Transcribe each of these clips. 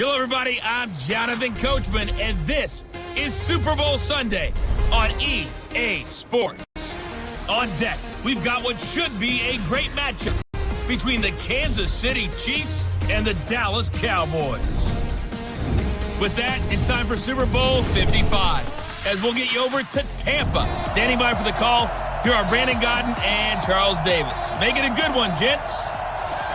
Hello, everybody. I'm Jonathan Coachman, and this is Super Bowl Sunday on EA Sports. On deck, we've got what should be a great matchup between the Kansas City Chiefs and the Dallas Cowboys. With that, it's time for Super Bowl 55, as we'll get you over to Tampa. Standing by for the call, here are Brandon Godden and Charles Davis. Make it a good one, gents.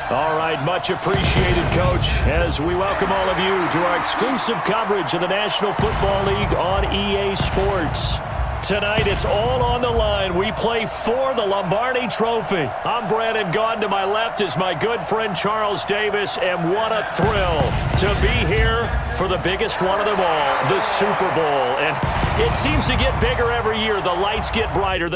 All right, much appreciated, Coach, as we welcome all of you to our exclusive coverage of the National Football League on EA Sports. Tonight, it's all on the line. We play for the Lombardi Trophy. I'm Brandon Gaudin. To my left is my good friend Charles Davis, and what a thrill to be here for the biggest one of them all, the Super Bowl. And it seems to get bigger every year. The lights get brighter.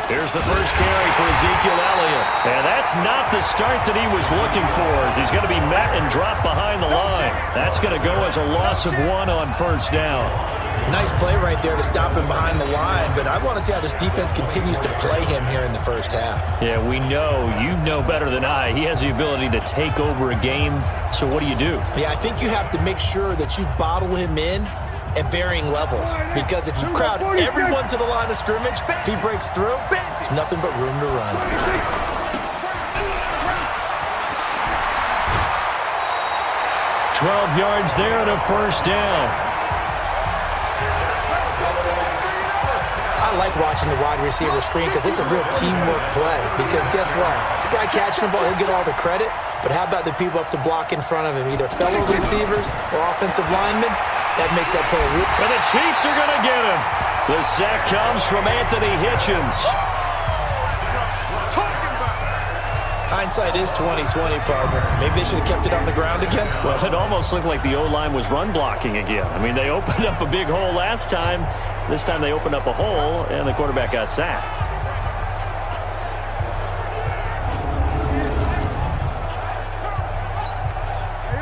Here's the first carry for Ezekiel Elliott. And that's not the start that he was looking for, as he's going to be met and dropped behind the line. That's going to go as a loss of 1 on first down. Nice play right there to stop him behind the line, but I want to see how this defense continues to play him here in the first half. Yeah, we know, you know better than I, he has the ability to take over a game. So what do you do? Yeah, I think you have to make sure that you bottle him in at varying levels, because if you crowd everyone to the line of scrimmage, if he breaks through, there's nothing but room to run. 12 yards there and a first down. I like watching the wide receiver screen because it's a real teamwork play, because guess what? The guy catching the ball, he'll get all the credit, but how about the people up to block in front of him, either fellow receivers or offensive linemen? That makes that play. And the Chiefs are going to get him. The sack comes from Anthony Hitchens. Hindsight is 20/20, partner. Maybe they should have kept it on the ground again. Well, it almost looked like the O-line was run blocking again. I mean, they opened up a big hole last time. This time they opened up a hole, and the quarterback got sacked.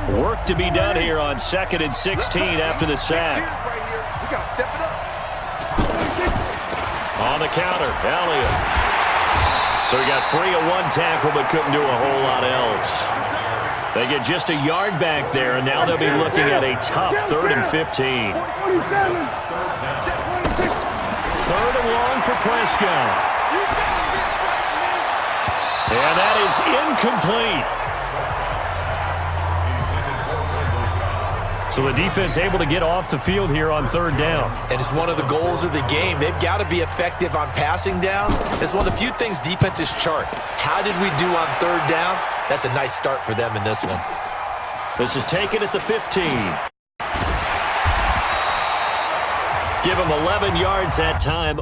Work to be done here on 2nd and 16 after the sack. On the counter, Elliott. So he got free of one tackle but couldn't do a whole lot else. They get just a yard back there, and now they'll be looking at a tough 3rd and 15. 3rd and long for Prescott. And that is incomplete. So the defense able to get off the field here on 3rd down. And it's one of the goals of the game. They've got to be effective on passing downs. It's one of the few things defenses chart. How did we do on 3rd down? That's a nice start for them in this one. This is taken at the 15. Give him 11 yards that time.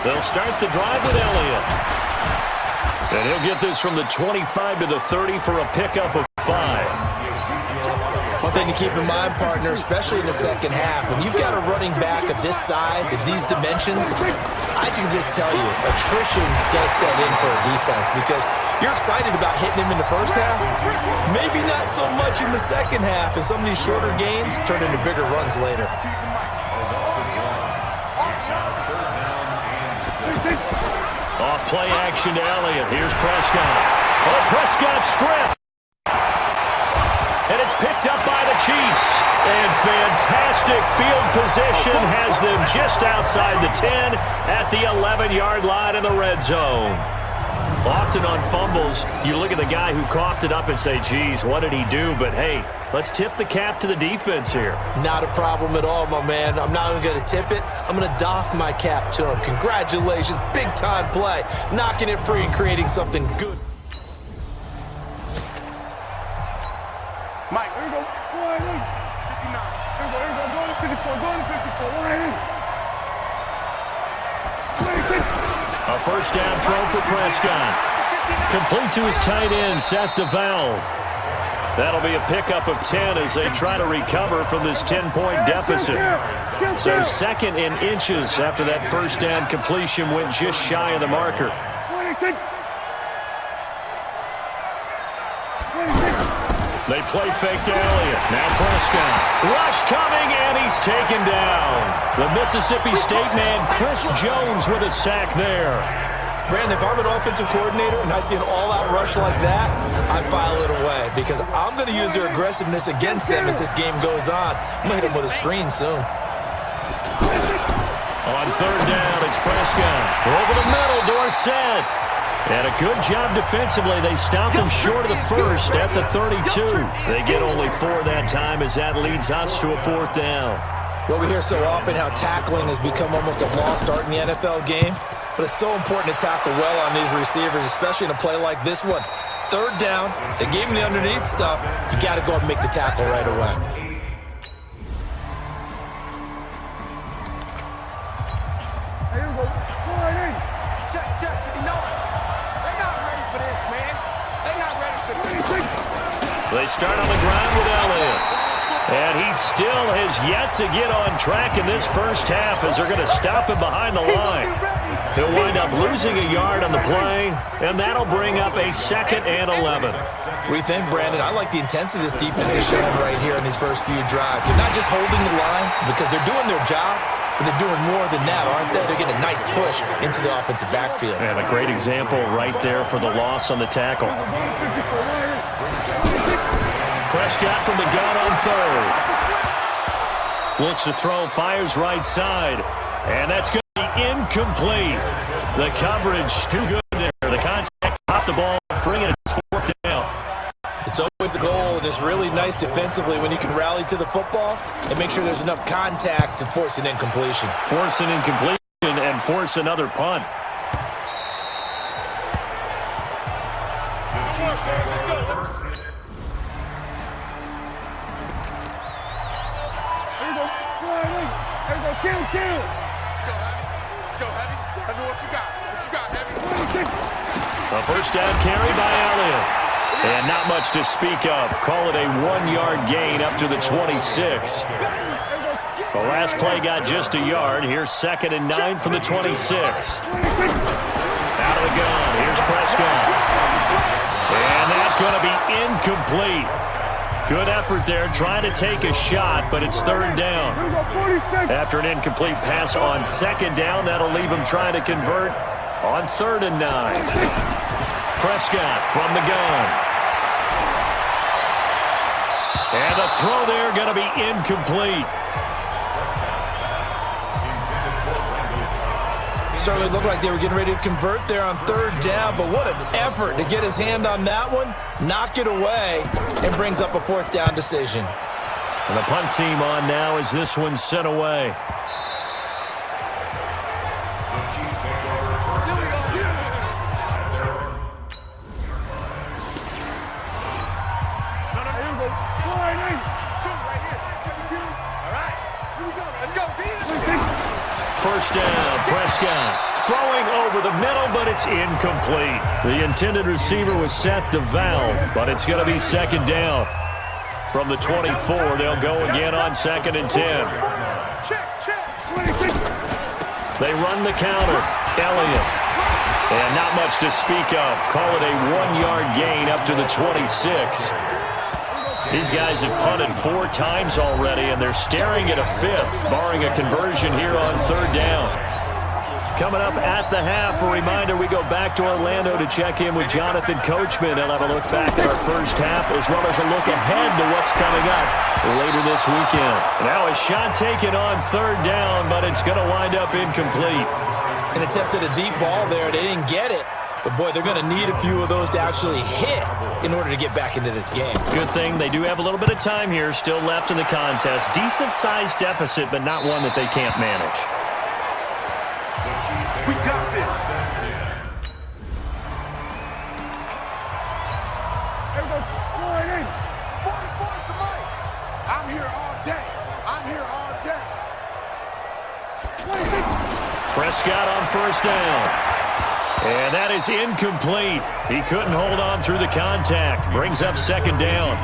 They'll start the drive with Elliott. And he'll get this from the 25 to the 30 for a pickup of 5. One thing to keep in mind, partner, especially in the second half, when you've got a running back of this size and these dimensions, I can just tell you, attrition does set in for a defense, because you're excited about hitting him in the first half, maybe not so much in the second half, and some of these shorter gains turn into bigger runs later. Off play action to Elliott. Here's Prescott. Oh, Prescott stripped. And it's picked up by the Chiefs. And fantastic field position has them just outside the 10 at the 11-yard line in the red zone. Often on fumbles, you look at the guy who coughed it up and say, geez, what did he do? But, hey, let's tip the cap to the defense here. Not a problem at all, my man. I'm not even going to tip it. I'm going to doff my cap to him. Congratulations. Big-time play. Knocking it free and creating something good. Mike, here we go. Go ahead, 59. Here we go. Go to 54. Go to 54. Go ahead. A first down throw for Prescott. Complete to his tight end, Seth DeValve. That'll be a pickup of 10 as they try to recover from this 10-point deficit. So second in inches after that first down completion went just shy of the marker. They play fake to Elliott. Now Prescott. Rush coming, and he's taken down. The Mississippi State man, Chris Jones, with a sack there. Brandon, if I'm an offensive coordinator and I see an all-out rush like that, I file it away because I'm going to use their aggressiveness against them as this game goes on. I'm going to hit them with a screen soon. On third down, it's Prescott. Over the middle, Dorsett. And a good job defensively. They stopped him short of the first at the 32. They get only 4 that time as that leads us to a fourth down. Well, we hear so often how tackling has become almost a lost art in the NFL game. But it's so important to tackle well on these receivers, especially in a play like this one. Third down, they gave him the underneath stuff. You got to go and make the tackle right away. Here we go. Check. You know it. They're not ready for this, man. They're not ready for this. They start on the ground with Elliott. And he still has yet to get on track in this first half as they're going to stop him behind the line. He'll wind up losing a yard on the play, and that'll bring up a 2nd and 11. What do you think, Brandon? I like the intensity this defense is showing right here in these first few drives. They're not just holding the line because they're doing their job, but they're doing more than that, aren't they? They're getting a nice push into the offensive backfield. And a great example right there for the loss on the tackle. Prescott from the gun on third. Looks to throw, fires right side. And that's going to be incomplete. The coverage too good there. The contact popped the ball, bringing it to 4th down. It's always a goal, and it's really nice defensively when you can rally to the football and make sure there's enough contact to force an incompletion. Force an incompletion and force another punt. Kill. Let's go, Heavy. Heavy, what you got? Heavy? A first down carry by Elliott. And not much to speak of. Call it a 1-yard gain up to the 26. The last play got just a yard. Here's 2nd and 9 from the 26. Out of the gun. Here's Prescott. And that's going to be incomplete. Good effort there, trying to take a shot, but it's 3rd down. After an incomplete pass on 2nd down, that'll leave him trying to convert on 3rd and 9. Prescott from the gun. And the throw there going to be incomplete. Certainly looked like they were getting ready to convert there on 3rd down, but what an effort to get his hand on that one, knock it away, and brings up a 4th down decision. And the punt team on now as this one's sent away. First down, Prescott throwing over the middle, but it's incomplete. The intended receiver was Seth DeValve, but it's going to be 2nd down. From the 24, they'll go again on 2nd and 10. They run the counter. Elliott. And not much to speak of. Call it a 1-yard gain up to the 26. These guys have punted 4 times already, and they're staring at a 5th, barring a conversion here on 3rd down. Coming up at the half, a reminder, we go back to Orlando to check in with Jonathan Coachman. He'll have a look back at our first half, as well as a look ahead to what's coming up later this weekend. Now a shot taken on 3rd down, but it's going to wind up incomplete. An attempt at a deep ball there. They didn't get it. But, boy, they're going to need a few of those to actually hit in order to get back into this game. Good thing they do have a little bit of time here still left in the contest. Decent-sized deficit, but not one that they can't manage. We got this. I'm here all day. Prescott on first down. And that is incomplete. He couldn't hold on through the contact. Brings up second down.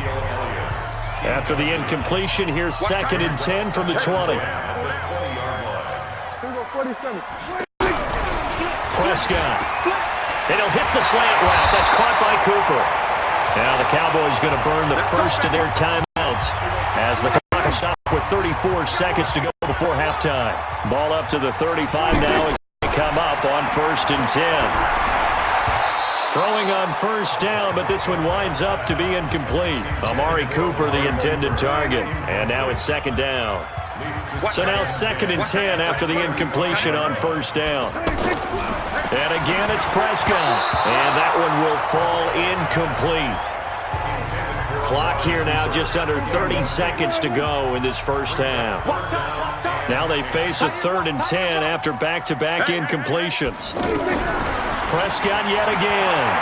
After the incompletion, here's 2nd and 10 from the 20. Prescott. And he'll hit the slant route. That's caught by Cooper. Now the Cowboys going to burn the first of their timeouts as the clock is stopped with 34 seconds to go before halftime. Ball up to the 35 now as they come up on 1st and 10. Throwing on first down, but this one winds up to be incomplete. Amari Cooper, the intended target. And now it's 2nd down. So now 2nd and 10 after the incompletion on first down. And again, it's Prescott. And that one will fall incomplete. Clock here now just under 30 seconds to go in this first half. Now they face a 3rd and 10 after back-to-back incompletions. Prescott yet again.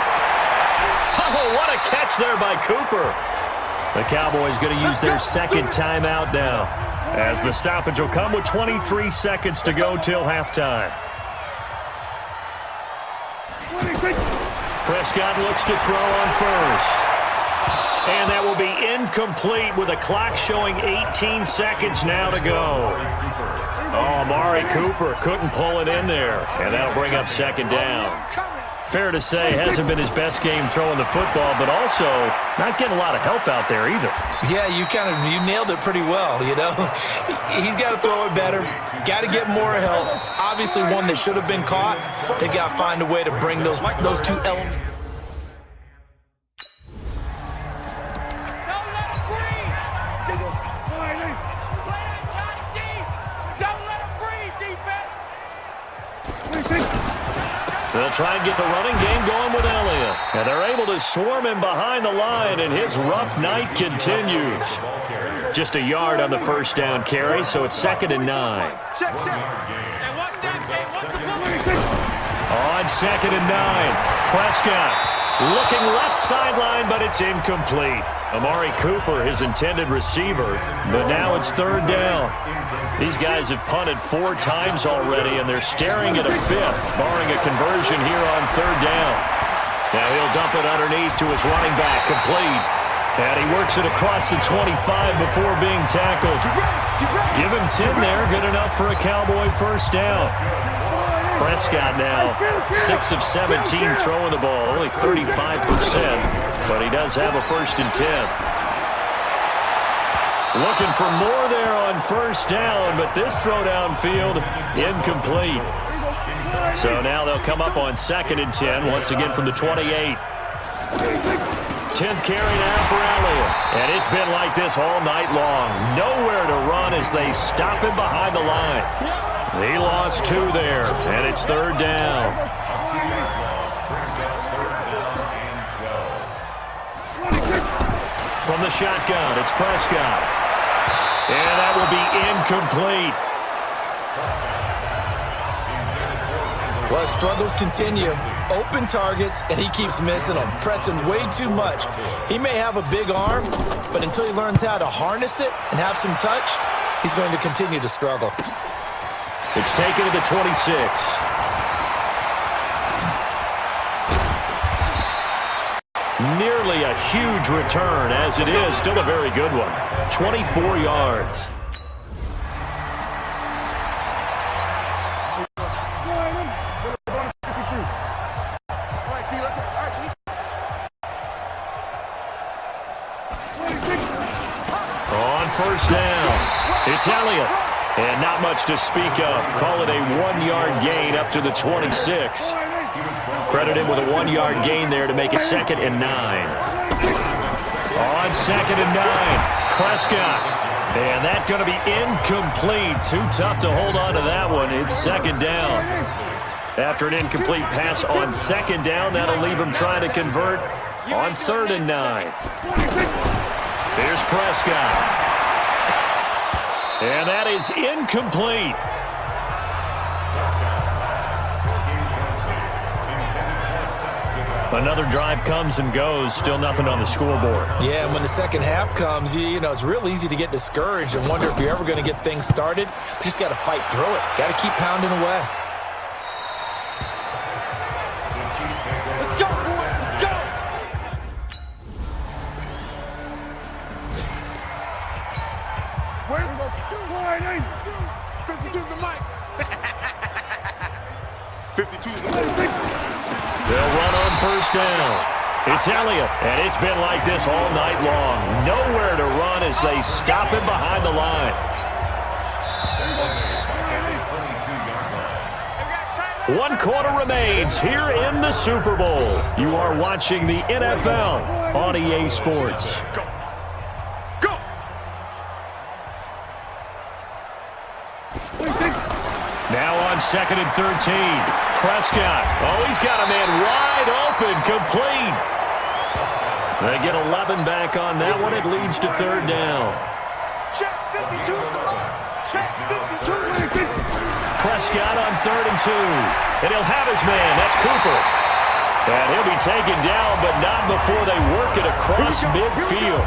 Oh, what a catch there by Cooper. The Cowboys going to use their second timeout now, as the stoppage will come with 23 seconds to go till halftime. Prescott looks to throw on first. And that will be incomplete with a clock showing 18 seconds now to go. Oh, Amari Cooper couldn't pull it in there. And that'll bring up 2nd down. Fair to say, hasn't been his best game throwing the football, but also not getting a lot of help out there either. Yeah, you nailed it pretty well, you know. He's got to throw it better. Got to get more help. Obviously one that should have been caught. They got to find a way to bring those two elements. They'll try and get the running game going with Elliott. And they're able to swarm him behind the line, and his rough night continues. Just a yard on the first down carry, so it's 2nd and 9. On 2nd and 9, Prescott looking left sideline, but it's incomplete. Amari Cooper, his intended receiver, but now it's 3rd down. These guys have punted 4 times already, and they're staring at a 5th, barring a conversion here on 3rd down. Now he'll dump it underneath to his running back, complete. And he works it across the 25 before being tackled. Give him 10 there, good enough for a Cowboy first down. Prescott now 6 of 17 throwing the ball, only 35%, but he does have a 1st and 10. Looking for more there on first down, but this throw downfield incomplete. So now they'll come up on 2nd and 10, once again from the 28. 10th carry now for Elliott. And it's been like this all night long. Nowhere to run as they stop him behind the line. He lost 2 there, and it's 3rd down. From the shotgun, it's Prescott. And that will be incomplete. Well, struggles continue. Open targets, and he keeps missing them, pressing way too much. He may have a big arm, but until he learns how to harness it and have some touch, he's going to continue to struggle. It's taken to the 26. Nearly a huge return, as it is. Still a very good one. 24 yards. On first down, it's Elliott. And not much to speak of. Call it a 1-yard gain up to the 26. Credit him with a 1-yard gain there to make it 2nd and 9. On 2nd and 9, Prescott. And that's going to be incomplete. Too tough to hold on to that one. It's 2nd down. After an incomplete pass on 2nd down, that'll leave him trying to convert on 3rd and 9. Here's Prescott. And that is incomplete. Another drive comes and goes. Still nothing on the scoreboard. Yeah, and when the second half comes, you know, it's real easy to get discouraged and wonder if you're ever going to get things started. You just got to fight through it. Got to keep pounding away. They'll run on first down. It's Elliott, and it's been like this all night long. Nowhere to run as they stop him behind the line. 1 quarter remains here in the Super Bowl. You are watching the NFL on EA Sports. Go! Now on 2nd and 13. Prescott. Oh, he's got a man wide open, complete. They get 11 back on that one. It leads to 3rd down. Check 52 to the line. Check 52. Prescott on 3rd and 2. And he'll have his man. That's Cooper. And he'll be taken down, but not before they work it across midfield.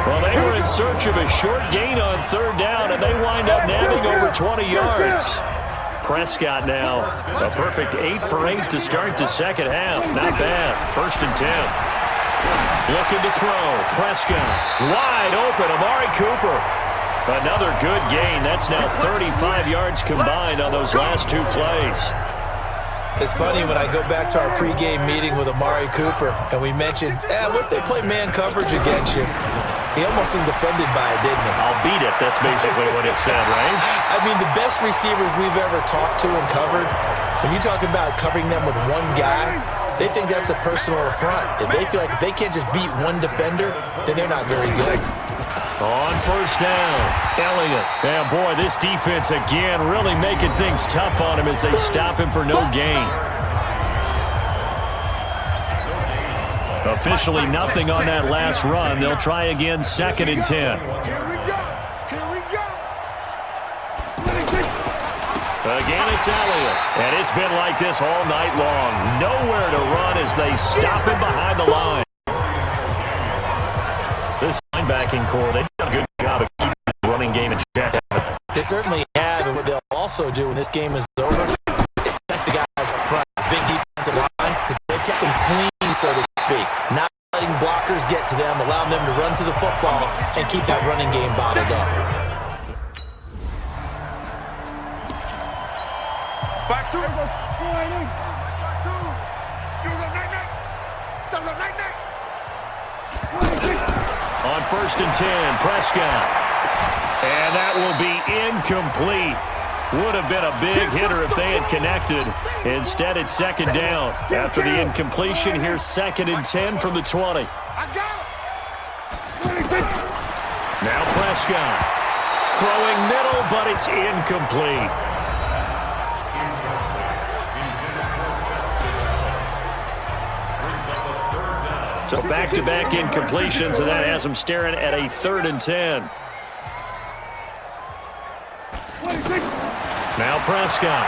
Well, they were in search of a short gain on 3rd down, and they wind up nabbing over 20 yards. Prescott now, a perfect 8 for 8 to start the second half. Not bad. 1st and 10. Looking to throw. Prescott wide open. Amari Cooper. Another good gain. That's now 35 yards combined on those last 2 plays. It's funny when I go back to our pregame meeting with Amari Cooper and we mentioned, what if they play man coverage against you? He almost seemed offended by it, didn't he? I'll beat it. That's basically what it said, right? I mean, the best receivers we've ever talked to and covered, when you talk about covering them with one guy, they think that's a personal affront. If they feel like if they can't just beat one defender, then they're not very good. On first down, Elliott. And boy, this defense again really making things tough on him as they stop him for no gain. Officially nothing on that last run. They'll try again 2nd and 10. Here we go. Here we go. Again, it's Elliott. And it's been like this all night long. Nowhere to run as they stop him behind the line. This linebacking core, they've done a good job of keeping the running game in check. They certainly have, and what they'll also do when this game is over, is check the guys up front. Big defensive line, because they've kept them clean, so to speak. Not letting blockers get to them, allowing them to run to the football and keep that running game bottled up. Back to it. Back to it. You go night-night. Don't go night-night. On 1st and 10, Prescott. And that will be incomplete. Would have been a big hitter if they had connected. Instead, it's 2nd down. After the incompletion, here's 2nd and 10 from the 20. I got it. Now Prescott. Throwing middle, but it's incomplete. So back-to-back incompletions, and that has them staring at a 3rd and 10. Now Prescott.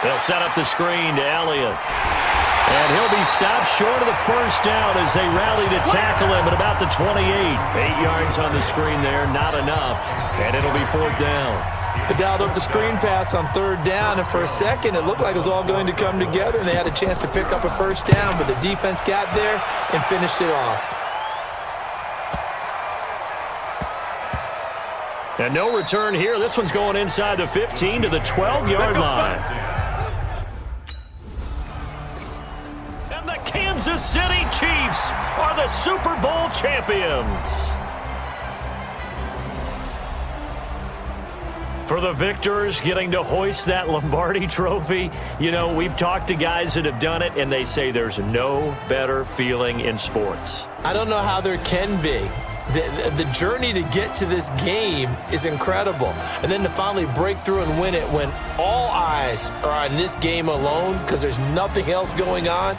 They'll set up the screen to Elliott. And he'll be stopped short of the 1st down as they rally to tackle him at about the 28. 8 yards on the screen there, not enough. And it'll be 4th down. They dialed up the screen pass on 3rd down, and for a second it looked like it was all going to come together, and they had a chance to pick up a 1st down, but the defense got there and finished it off. And no return here. This one's going inside the 15 to the 12-yard line. And the Kansas City Chiefs are the Super Bowl champions. For the victors, getting to hoist that Lombardi trophy, you know, we've talked to guys that have done it, and they say there's no better feeling in sports. I don't know how there can be. The journey to get to this game is incredible. And then to finally break through and win it when all eyes are on this game alone because there's nothing else going on,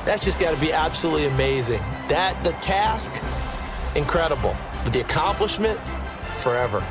that's just got to be absolutely amazing. The task, incredible. But the accomplishment, forever.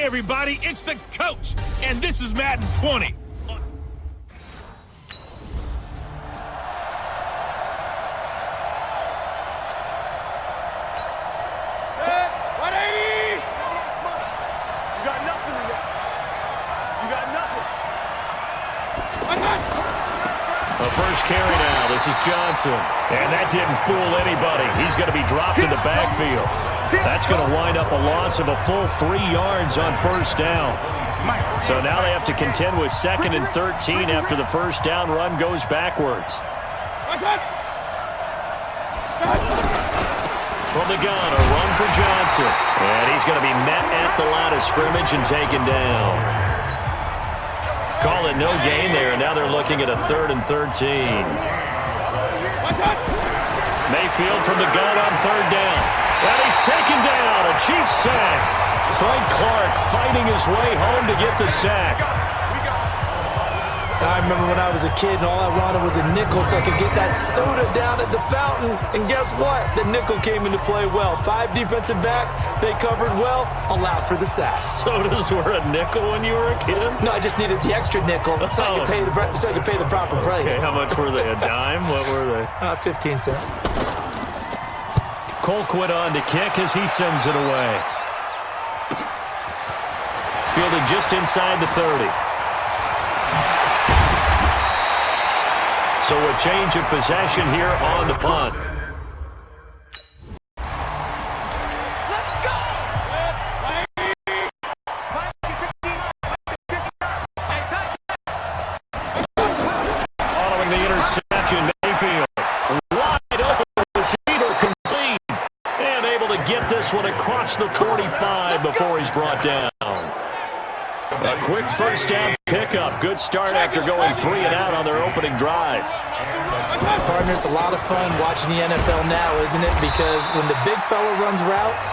everybody, it's the coach, and this is Madden 20. The first carry now. This is Johnson. And that didn't fool anybody. He's going to be dropped in the backfield. That's going to wind up a loss of a full 3 yards on first down. So now they have to contend with 2nd and 13 after the first down run goes backwards. From the gun, a run for Johnson. And he's going to be met at the line of scrimmage and taken down. Call it no gain there, and now they're looking at a 3rd and 13. Mayfield from the gun on 3rd down. And he's taken down, a cheap sack. Frank Clark fighting his way home to get the sack. I remember when I was a kid and all I wanted was a nickel so I could get that soda down at the fountain. And guess what? The nickel came into play well. 5 defensive backs, they covered well, allowed for the sack. Sodas were a nickel when you were a kid? No, I just needed the extra nickel so I could pay the proper price. Okay, how much were they? A dime? What were they? 15 cents. Colquitt on to kick as he sends it away. Fielded just inside the 30. So a change of possession here on the punt. Following the interception, Mayfield wide open, receiver complete, and able to get this one across the 45 before he's brought down. A quick first down pickup. Good start after going 3 and out on their opening drive. Partner, it's a lot of fun watching the NFL now, isn't it? Because when the big fella runs routes,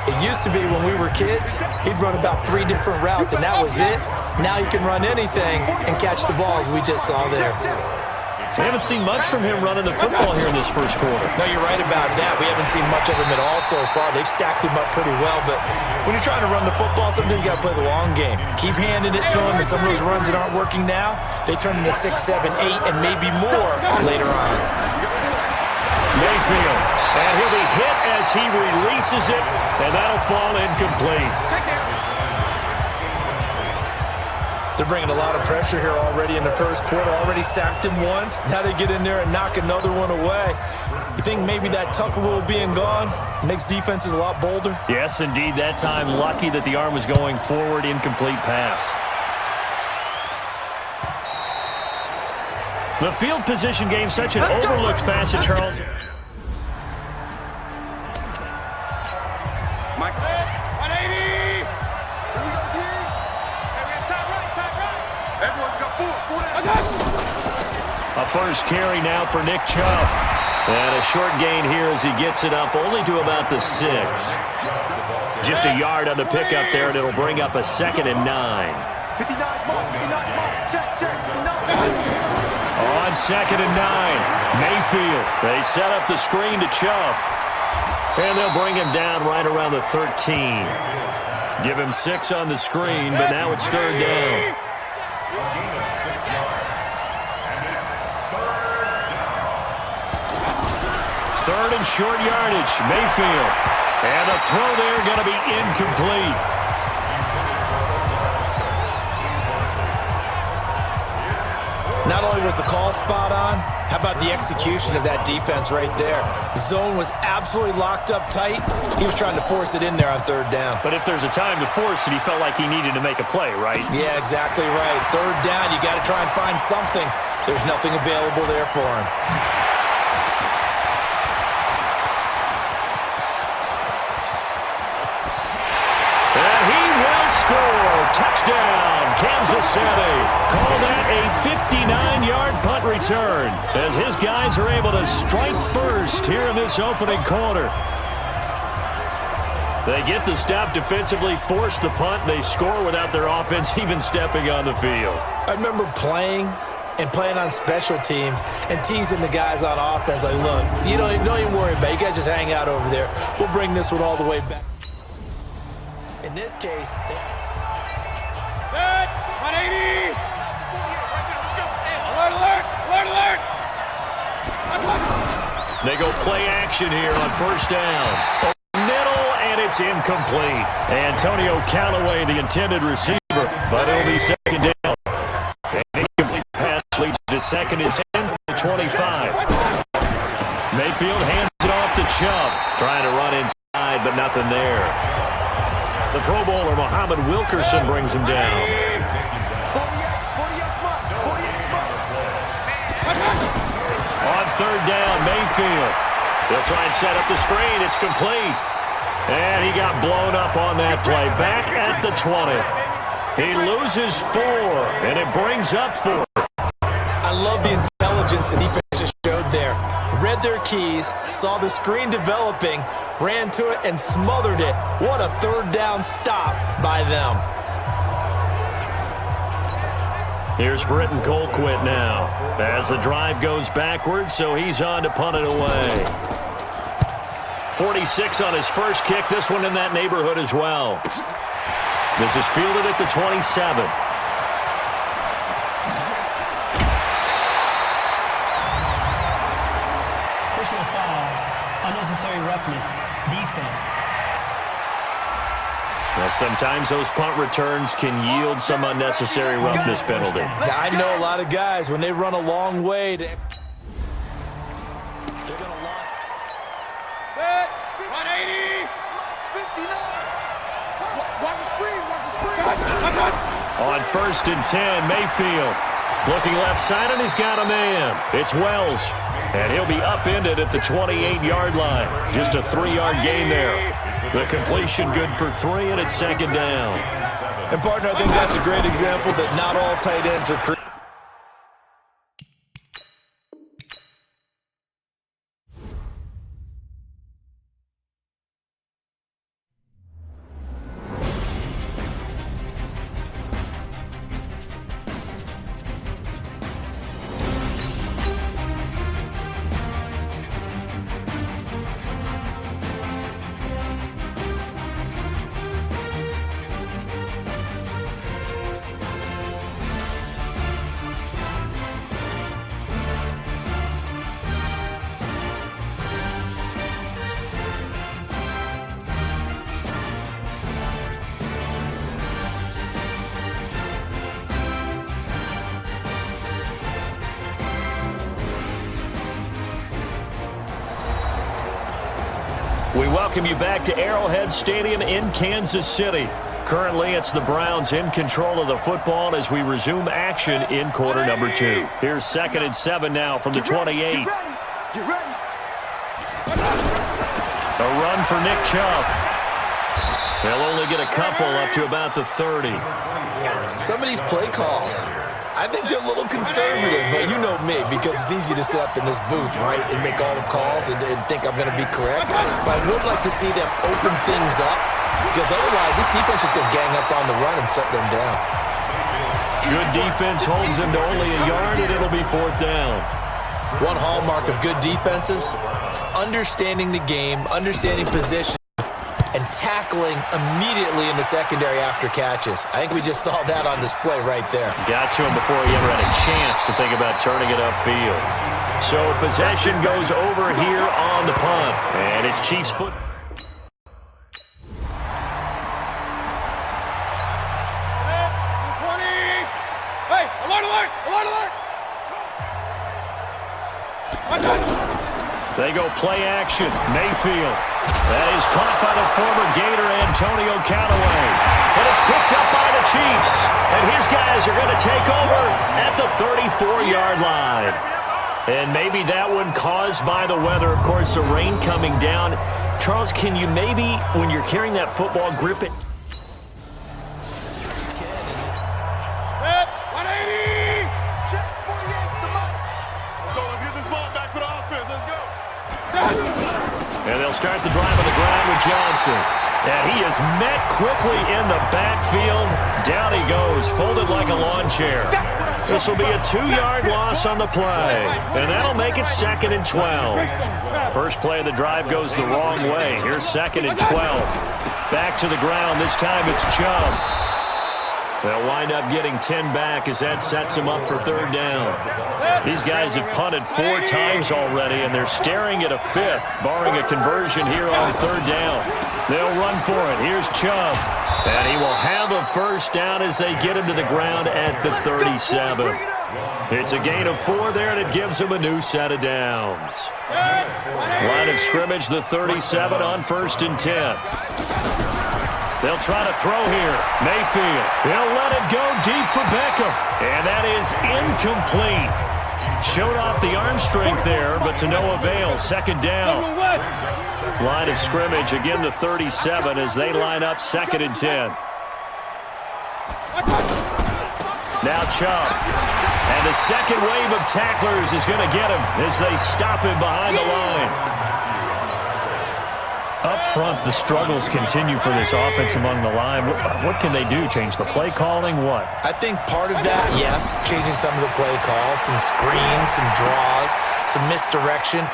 it used to be when we were kids, he'd run about 3 different routes, and that was it. Now he can run anything and catch the balls we just saw there. We haven't seen much from him running the football here in this first quarter. No, you're right about that. We haven't seen much of him at all so far. They've stacked him up pretty well, but when you're trying to run the football, sometimes you got to play the long game. Keep handing it to him, and some of those runs that aren't working now, they turn into 6, 7, 8, and maybe more later on. Mayfield, and he'll be hit as he releases it, and that'll fall incomplete. They're bringing a lot of pressure here already in the first quarter. Already sacked him once. Now they get in there and knock another one away. You think maybe that Tucker rule being gone makes defenses a lot bolder? Yes, indeed. That time, lucky that the arm was going forward. Incomplete pass. The field position game, such an overlooked facet, Charles. Mike. 180. Everyone's got 4. A first carry now for Nick Chubb. And a short gain here as he gets it up only to about the 6. Just a yard on the pickup there, and it'll bring up a 2nd and 9. 59 mark. Check. On 2nd and 9, Mayfield. They set up the screen to Chubb. And they'll bring him down right around the 13. Give him 6 on the screen, but now it's 3rd down. Third and short yardage, Mayfield. And the throw there going to be incomplete. Not only was the call spot on, how about the execution of that defense right there? The zone was absolutely locked up tight. He was trying to force it in there on 3rd down. But if there's a time to force it, he felt like he needed to make a play, right? Yeah, exactly right. 3rd down, you got to try and find something. There's nothing available there for him. And he will score. Touchdown, Kansas City. Call that a 59-yard punt return as his guys are able to strike first here in this opening quarter. They get the stop defensively, force the punt. They score without their offense even stepping on the field. I remember playing on special teams and teasing the guys on offense like, look, you don't even worry about it. You guys just hang out over there. We'll bring this one all the way back. In this case, They go play action here on first down. Middle, and it's incomplete. Antonio Callaway, the intended receiver, but it'll be second down. An incomplete pass leads to second and 10 from the 25. Mayfield hands it off to Chubb, trying to run inside, but nothing there. The Pro Bowler, Muhammad Wilkerson, brings him down. On third down, Mayfield. They'll try and set up the screen. It's complete. And he got blown up on that play. Back at the 20. He loses 4, and it brings up 4. I love the intelligence that defense just showed there. Read their keys, saw the screen developing, ran to it, and smothered it. What a third down stop by them. Here's Britton Colquitt now as the drive goes backwards, so he's on to punt it away. 46 on his first kick, this one in that neighborhood as well. This is fielded at the 27. Personal foul, unnecessary roughness, defense. Well, sometimes those punt returns can yield some unnecessary roughness penalty. I know a lot of guys, when they run a long way, they're going to line. 180. 59. Watch the screen. On first and 10, Mayfield looking left side, and he's got a man. It's Wells, and he'll be upended at the 28-yard line. Just a 3-yard gain there. The completion good for 3, and it's second down. And, partner, I think that's a great example that not all tight ends are creative. We welcome you back to Arrowhead Stadium in Kansas City. Currently, it's the Browns in control of the football as we resume action in quarter number 2. Here's second and 7 now from the 28. Get ready. A run for Nick Chubb. They'll only get a couple up to about the 30. Some of these play calls, I think they're a little conservative, but you know me, because it's easy to sit up in this booth, right, and make all the calls and think I'm going to be correct. But I would like to see them open things up, because otherwise this defense is going to gang up on the run and shut them down. Good defense holds them to only a yard, and it'll be fourth down. One hallmark of good defenses is understanding the game, understanding position, and tackling immediately in the secondary after catches. I think we just saw that on display right there. Got to him before he ever had a chance to think about turning it upfield. So possession goes over here on the punt, and it's Chiefs foot. Hey, alert, alert, alert, alert! They go play action. Mayfield. That is caught by the former Gator Antonio Callaway. And it's picked up by the Chiefs. And his guys are going to take over at the 34-yard line. And maybe that one caused by the weather. Of course, the rain coming down. Charles, can you maybe, when you're carrying that football, grip it? 180! Check 48, come on. Let's go. Let's get this ball back to the offense. Let's go. And they'll start the drive on the ground with Johnson. And he is met quickly in the backfield. Down he goes, folded like a lawn chair. This will be a 2-yard loss on the play. And that'll make it second and 12. First play of the drive goes the wrong way. Here's second and 12. Back to the ground. This time it's Chubb. They'll wind up getting 10 back as that sets them up for third down. These guys have punted 4 times already, and they're staring at a 5th, barring a conversion here on third down. They'll run for it. Here's Chubb. And he will have a first down as they get him to the ground at the 37. It's a gain of 4 there, and it gives them a new set of downs. Line of scrimmage, the 37 on 1st and 10. They'll try to throw here. Mayfield. He'll let it go deep for Beckham. And that is incomplete. Showed off the arm strength there, but to no avail. Second down. Line of scrimmage, again the 37 as they line up 2nd and 10. Now Chubb. And the second wave of tacklers is going to get him as they stop him behind the line. Up front, the struggles continue for this offense among the line. What can they do? Change the play calling? What? I think part of that, yes, changing some of the play calls, some screens, some draws, some misdirection.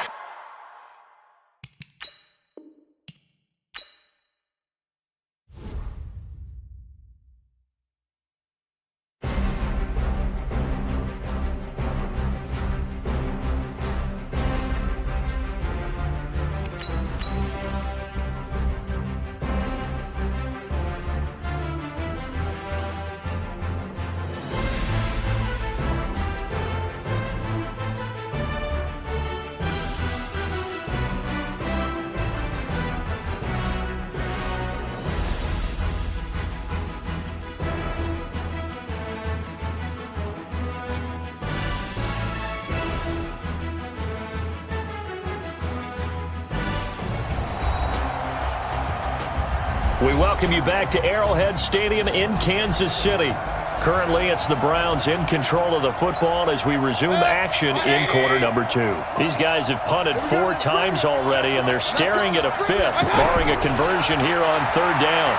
We welcome you back to Arrowhead Stadium in Kansas City. Currently, it's the Browns in control of the football as we resume action in quarter number 2. These guys have punted 4 times already, and they're staring at a 5th, barring a conversion here on third down.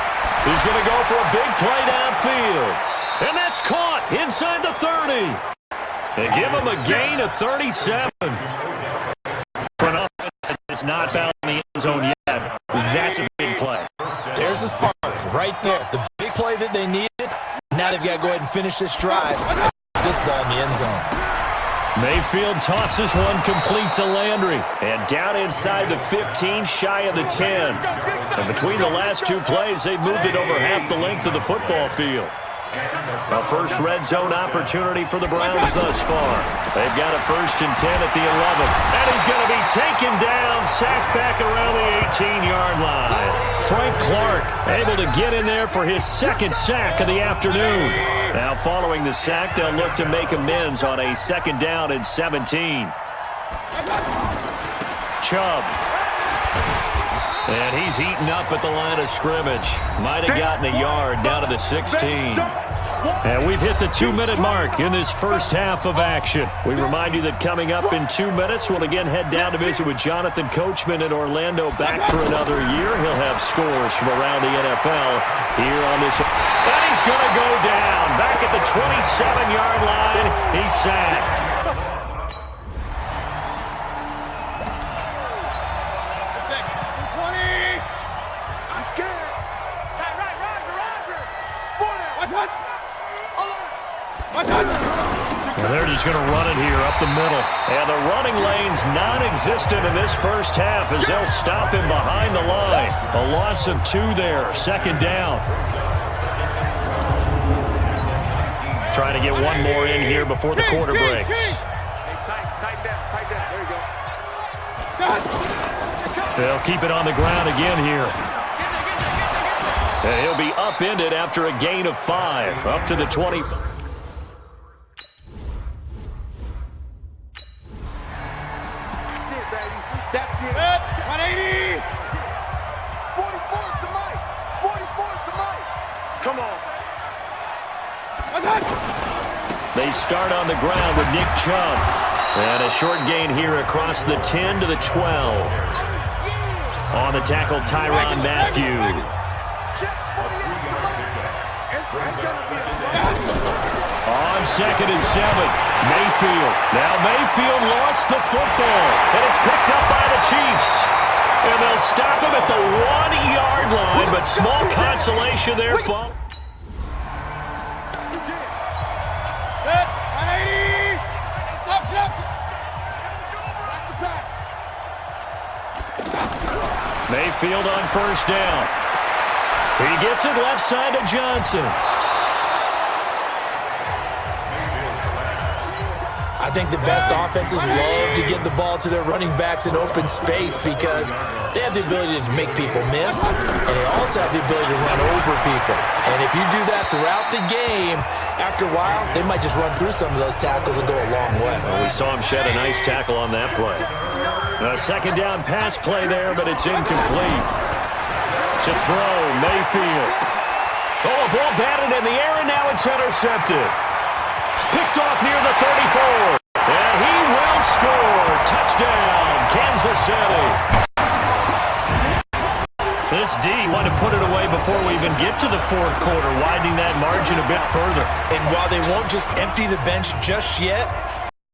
He's going to go for a big play downfield. And that's caught inside the 30. They give him a gain of 37. For an offense that has not found the end zone yet, that's a big play. There's the spark right there. The big play that they needed. Now they've got to go ahead and finish this drive. This ball in the end zone. Mayfield tosses one complete to Landry. And down inside the 15, shy of the 10. And between the last 2 plays, they've moved it over half the length of the football field. A first red zone opportunity for the Browns thus far. They've got a 1st and 10 at the 11. And he's going to be taken down, sacked back around the 18-yard line. Frank Clark able to get in there for his 2nd sack of the afternoon. Now following the sack, they'll look to make amends on a 2nd down and 17. Chubb. And he's eaten up at the line of scrimmage. Might have gotten a yard down to the 16. And we've hit the 2-minute mark in this first half of action. We remind you that coming up in 2 minutes, we'll again head down to visit with Jonathan Coachman in Orlando, back for another year. He'll have scores from around the NFL here on this. And he's going to go down. Back at the 27-yard line, he's sacked. And they're just going to run it here up the middle. And the running lane's non-existent in this first half as they'll stop him behind the line. A loss of 2 there. 2nd down. Trying to get one more in here before the quarter breaks. Tight down. There you go. They'll keep it on the ground again here. And he'll be upended after a gain of 5. Up to the 20. That's it. 180. 44 to Mike. 44 to Mike. Come on. They start on the ground with Nick Chubb. And a short gain here across the 10 to the 12. On the tackle, Tyrann Mathieu. On 2nd and 7, Mayfield. Now Mayfield lost the football, and it's picked up by the Chiefs. And they'll stop him at the 1-yard line, but small consolation there. Mayfield on first down. He gets it left side to Johnson. I think the best offenses love to get the ball to their running backs in open space because they have the ability to make people miss, and they also have the ability to run over people. And if you do that throughout the game, after a while, they might just run through some of those tackles and go a long way. Well, we saw him shed a nice tackle on that play. A second down pass play there, but it's incomplete. To throw, Mayfield. Oh, a ball batted in the air, and now it's intercepted. Picked off near the 34. And he will score. Touchdown, Kansas City. This D wanted to put it away before we even get to the fourth quarter, widening that margin a bit further. And while they won't just empty the bench just yet,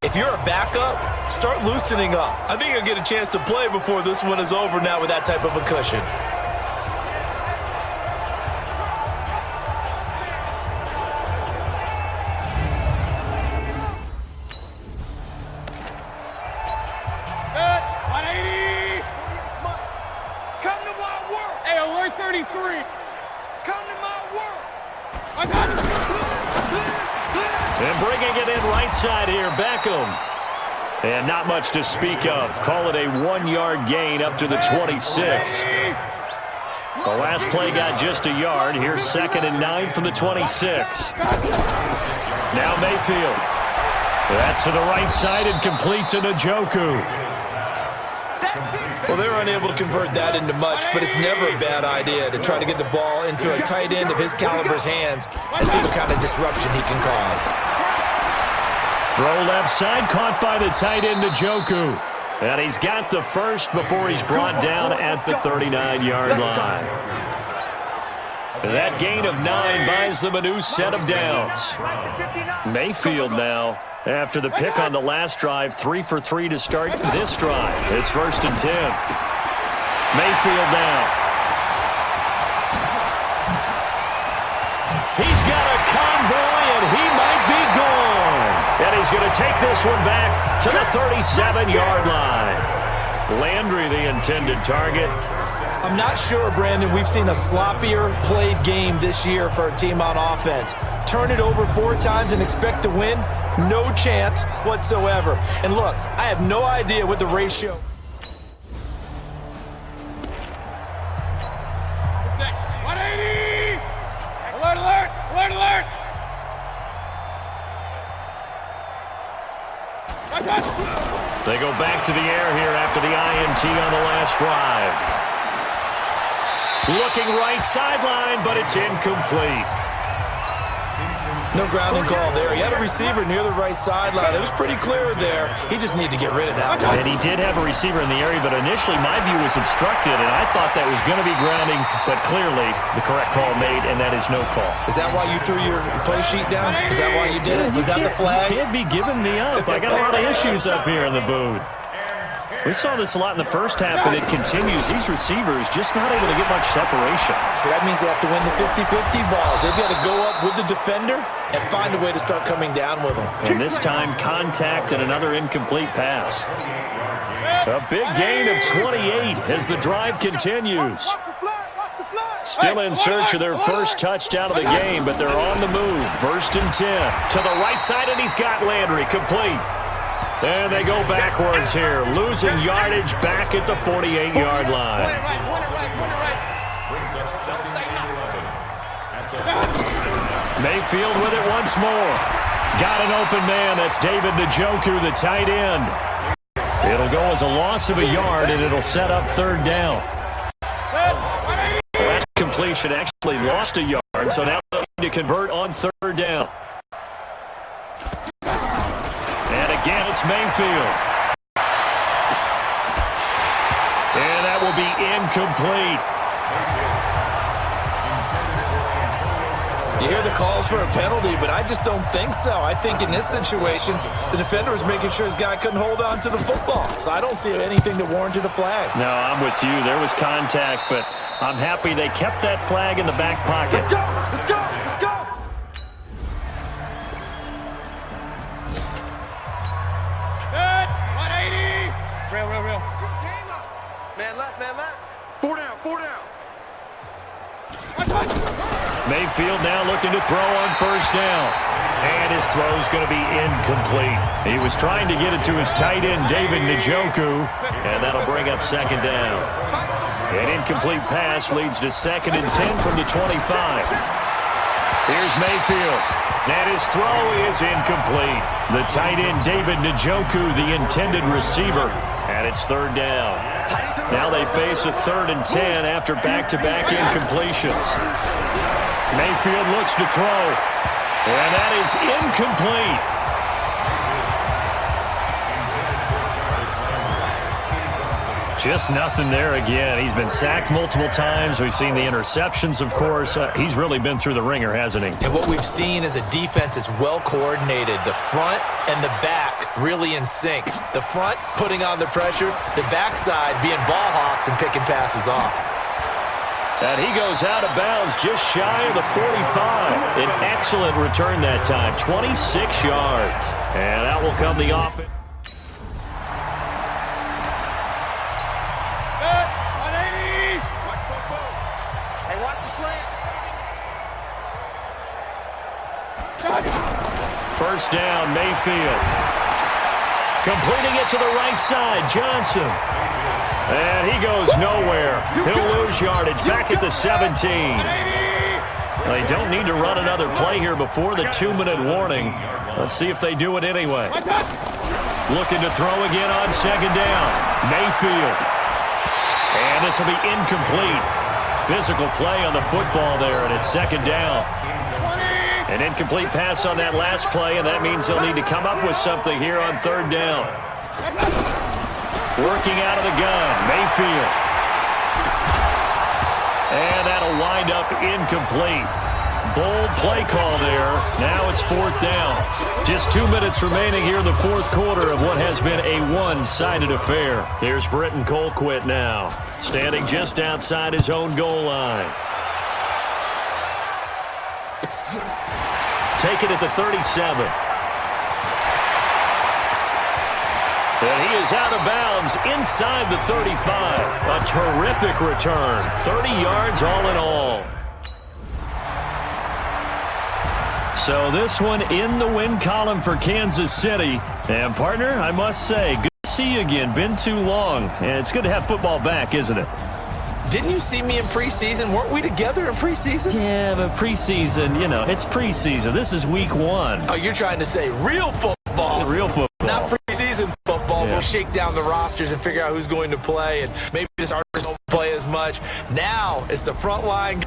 if you're a backup, start loosening up. I think you'll get a chance to play before this one is over now with that type of a cushion. And bringing it in right side here, Beckham. And not much to speak of. Call it a 1-yard gain up to the 26. The last play got just a yard. Here's 2nd and 9 from the 26. Now Mayfield. That's to the right side and complete to Njoku. Well, they were unable to convert that into much, but it's never a bad idea to try to get the ball into a tight end of his caliber's hands and see what kind of disruption he can cause. Throw left side, caught by the tight end Njoku. And he's got the first before he's brought down at the 39-yard line. That gain of 9 buys them a new set of downs. Mayfield now, after the pick on the last drive, 3 for 3 to start this drive. It's 1st and 10. Mayfield now. He's got a convoy, and he might be gone. And he's going to take this one back to the 37-yard line. Landry, the intended target. I'm not sure, Brandon, we've seen a sloppier played game this year for a team on offense. Turn it over 4 times and expect to win? No chance whatsoever. And look, I have no idea what the ratio. Alert, alert, alert, alert. They go back to the air here after the INT on the last drive. Looking right sideline, but it's incomplete. No grounding call there. He had a receiver near the right sideline. It was pretty clear there. He just needed to get rid of that one. And he did have a receiver in the area, but initially my view was obstructed, and I thought that was going to be grounding, but clearly the correct call made, and that is no call. Is that why you threw your play sheet down? Is that why you did it? Was that the flag? You can't be giving me up. I got a lot of issues up here in the booth. We saw this a lot in the first half, and it continues. These receivers just not able to get much separation. So that means they have to win the 50-50 balls. They've got to go up with the defender and find a way to start coming down with them. And this time, contact and another incomplete pass. A big gain of 28 as the drive continues. Still in search of their first touchdown of the game, but they're on the move. 1st and 10. To the right side, and he's got Landry complete. And they go backwards here, losing yardage back at the 48-yard line. Mayfield with it once more. Got an open man. That's David Njoku, the tight end. It'll go as a loss of a yard, and it'll set up 3rd down. That completion actually lost a yard, so now they need to convert on 3rd down. And again, it's Mayfield. And that will be incomplete. You hear the calls for a penalty, but I just don't think so. I think in this situation, the defender was making sure his guy couldn't hold on to the football. So I don't see anything that warranted a flag. No, I'm with you. There was contact, but I'm happy they kept that flag in the back pocket. Let's go! Let's go! Let's go! Good. 180. Real. Man left, man left. 4 down. Mayfield now looking to throw on first down. And his throw's going to be incomplete. He was trying to get it to his tight end, David Njoku, and that'll bring up second down. An incomplete pass leads to 2nd and 10 from the 25. Here's Mayfield. And his throw is incomplete. The tight end, David Njoku, the intended receiver. And it's 3rd down. Now they face a 3rd and 10 after back-to-back incompletions. Mayfield looks to throw. And that is incomplete. Just nothing there again. He's been sacked multiple times. We've seen the interceptions, of course. He's really been through the ringer, hasn't he? And what we've seen is a defense that's well coordinated. The front and the back really in sync. The front putting on the pressure. The backside being ball hawks and picking passes off. And he goes out of bounds just shy of the 45. An excellent return that time, 26 yards. And that will come the offense. Hey, watch the slant. First down, Mayfield. Completing it to the right side, Johnson. And he goes nowhere. He'll lose yardage back at the 17. They don't need to run another play here before the 2-minute warning. Let's see if they do it anyway. Looking to throw again on 2nd down. Mayfield. And this will be incomplete. Physical play on the football there, and it's 2nd down. An incomplete pass on that last play, and that means they'll need to come up with something here on 3rd down. Working out of the gun, Mayfield. And that'll wind up incomplete. Bold play call there. Now it's 4th down. Just 2 minutes remaining here in the 4th quarter of what has been a one-sided affair. Here's Britton Colquitt now, standing just outside his own goal line. Taken at the 37. And he is out of bounds inside the 35. A terrific return. 30 yards all in all. So this one in the win column for Kansas City. And, partner, I must say, good to see you again. Been too long. And it's good to have football back, isn't it? Didn't you see me in preseason? Weren't we together in preseason? Yeah, but preseason, you know, it's preseason. This is week 1. Oh, you're trying to say real football. Real football. Not preseason football. Yeah. We'll shake down the rosters and figure out who's going to play, and maybe the starters don't play as much. Now it's the front line